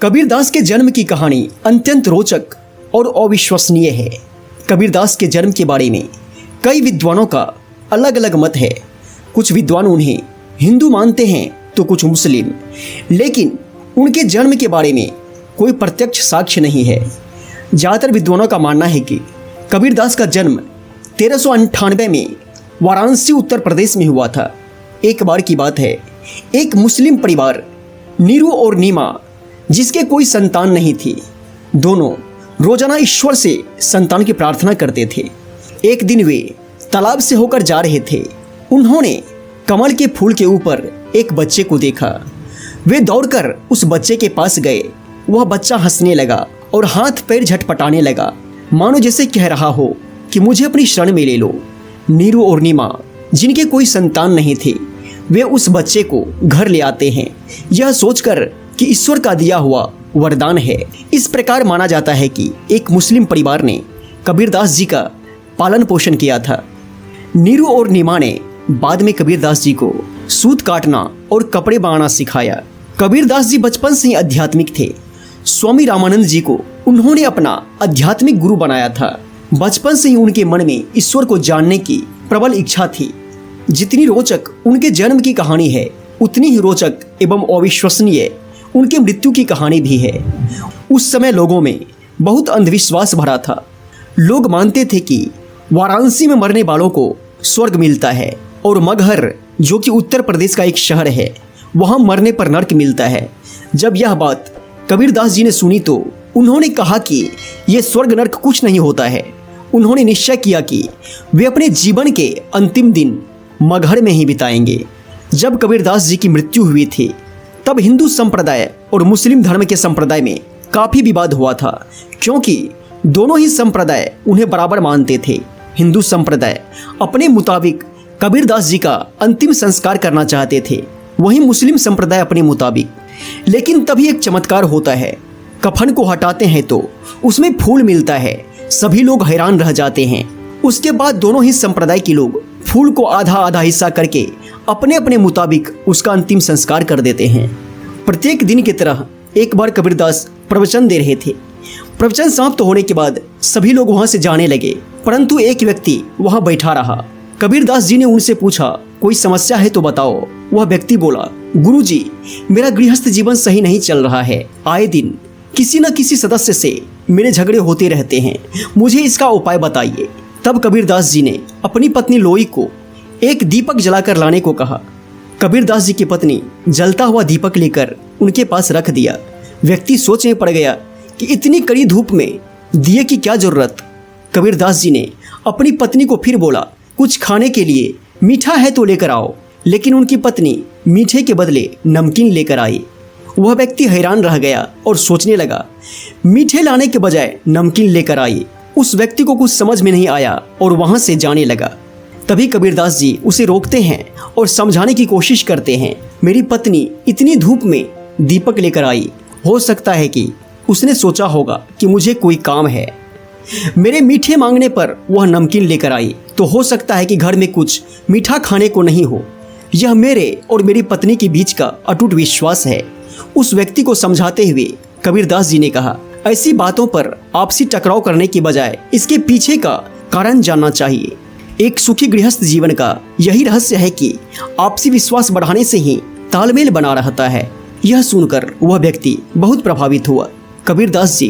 कबीरदास के जन्म की कहानी अत्यंत रोचक और अविश्वसनीय है। कबीरदास के जन्म के बारे में कई विद्वानों का अलग अलग मत है। कुछ विद्वान उन्हें हिंदू मानते हैं तो कुछ मुस्लिम, लेकिन उनके जन्म के बारे में कोई प्रत्यक्ष साक्ष्य नहीं है। ज़्यादातर विद्वानों का मानना है कि कबीरदास का जन्म 1398 में वाराणसी उत्तर प्रदेश में हुआ था। एक बार की बात है, एक मुस्लिम परिवार नीरू और नीमा, जिसके कोई संतान नहीं थी, दोनों रोजाना ईश्वर से संतान की प्रार्थना करते थे। एक दिन वे तालाब से होकर जा रहे थे। उन्होंने कमल के फूल के ऊपर एक बच्चे को देखा। वे दौड़कर उस बच्चे के पास गए। वह बच्चा हंसने लगा और हाथ पैर झटपटाने लगा, मानो जैसे कह रहा हो कि मुझे अपनी शरण में ले लो। नीरू और नीमा, जिनके कोई संतान नहीं थे, वे उस बच्चे को घर ले आते हैं, यह सोचकर कि ईश्वर का दिया हुआ वरदान है। इस प्रकार माना जाता है कि एक मुस्लिम परिवार ने कबीरदास जी का पालन पोषण किया था। नीरू और नीमा ने बाद में कबीरदास जी को सूत काटना और कपड़े बनाना सिखाया। कबीरदास जी बचपन से ही आध्यात्मिक थे। स्वामी रामानंद जी को उन्होंने अपना आध्यात्मिक गुरु बनाया था। बचपन से ही उनके मन में ईश्वर को जानने की प्रबल इच्छा थी। जितनी रोचक उनके जन्म की कहानी है, उतनी ही रोचक एवं अविश्वसनीय उनके मृत्यु की कहानी भी है। उस समय लोगों में बहुत अंधविश्वास भरा था। लोग मानते थे कि वाराणसी में मरने वालों को स्वर्ग मिलता है और मगहर, जो कि उत्तर प्रदेश का एक शहर है, वहाँ मरने पर नर्क मिलता है। जब यह बात कबीरदास जी ने सुनी तो उन्होंने कहा कि यह स्वर्ग नर्क कुछ नहीं होता है। उन्होंने निश्चय किया कि वे अपने जीवन के अंतिम दिन मगहर में ही बिताएंगे। जब कबीरदास जी की मृत्यु हुई थी, तब हिंदू संप्रदाय और मुस्लिम धर्म के संप्रदाय में काफ़ी विवाद हुआ था, क्योंकि दोनों ही संप्रदाय उन्हें बराबर मानते थे। हिंदू संप्रदाय अपने मुताबिक कबीरदास जी का अंतिम संस्कार करना चाहते थे, वहीं मुस्लिम संप्रदाय अपने मुताबिक। लेकिन तभी एक चमत्कार होता है। कफन को हटाते हैं तो उसमें फूल मिलता है। सभी लोग हैरान रह जाते हैं। उसके बाद दोनों ही संप्रदाय के लोग फूल को आधा आधा हिस्सा करके अपने अपने मुताबिक उसका अंतिम संस्कार कर देते हैं। प्रत्येक दिन की तरह एक बार कबीरदास प्रवचन दे रहे थे। प्रवचन समाप्त होने के बाद सभी लोग वहां से जाने लगे, परंतु एक व्यक्ति वहां बैठा रहा। कबीरदास जी ने उनसे पूछा, कोई समस्या है तो बताओ। वह व्यक्ति बोला, गुरुजी, मेरा गृहस्थ जीवन सही नहीं चल रहा है। आए दिन किसी न किसी सदस्य से मेरे झगड़े होते रहते हैं, मुझे इसका उपाय बताइए। तब कबीरदास जी ने अपनी पत्नी लोई को एक दीपक जलाकर लाने को कहा। कबीरदास जी की पत्नी जलता हुआ दीपक लेकर उनके पास रख दिया। व्यक्ति सोच में पड़ गया कि इतनी कड़ी धूप में दिए की क्या जरूरत। कबीरदास जी ने अपनी पत्नी को फिर बोला, कुछ खाने के लिए मीठा है तो लेकर आओ। लेकिन उनकी पत्नी मीठे के बदले नमकीन लेकर आई। वह व्यक्ति हैरान रह गया और सोचने लगा, मीठे लाने के बजाय नमकीन लेकर आई। उस व्यक्ति को कुछ समझ में नहीं आया और वहां से जाने लगा। तभी कबीरदास जी उसे रोकते हैं और समझाने की कोशिश करते हैं। मेरी पत्नी इतनी धूप में दीपक लेकर आई, हो सकता है कि उसने सोचा होगा कि मुझे कोई काम है। मेरे मीठे मांगने पर वह नमकीन लेकर आई, तो हो सकता है कि घर में कुछ मीठा खाने को नहीं हो। यह मेरे और मेरी पत्नी के बीच का अटूट विश्वास है। उस व्यक्ति को समझाते हुए कबीरदास जी ने कहा, ऐसी बातों पर आपसी टकराव करने की बजाय इसके पीछे का कारण जानना चाहिए। एक सुखी गृहस्थ जीवन का यही रहस्य है कि आपसी विश्वास बढ़ाने से ही तालमेल बना रहता है। यह सुनकर वह व्यक्ति बहुत प्रभावित हुआ। कबीरदास जी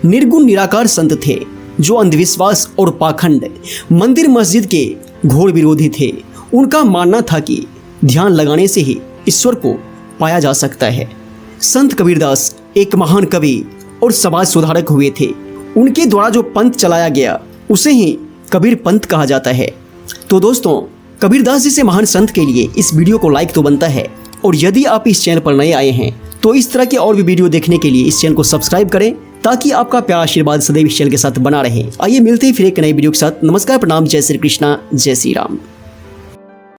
निर्गुण निराकार संत थे, जो अंधविश्वास और पाखंड, मंदिर मस्जिद के घोर विरोधी थे। उनका मानना था कि ध्यान लगाने से ही ईश्वर को पाया जा सकता है। संत कबीरदास एक महान कवि और समाज सुधारक हुए थे। उनके द्वारा जो पंथ चलाया गया उसे ही कबीर पंथ कहा जाता है। तो दोस्तों, कबीरदास जी से महान संत के लिए इस वीडियो को लाइक तो बनता है, और यदि आप इस चैनल पर नए आए हैं तो इस तरह के और भी वीडियो देखने के लिए इस चैनल को सब्सक्राइब करें, ताकि आपका प्यार आशीर्वाद सदैव इस चैनल के साथ बना रहे। आइए मिलते हैं फिर एक नए वीडियो के साथ। नमस्कार, प्रणाम, जय श्री कृष्णा, जय श्री राम।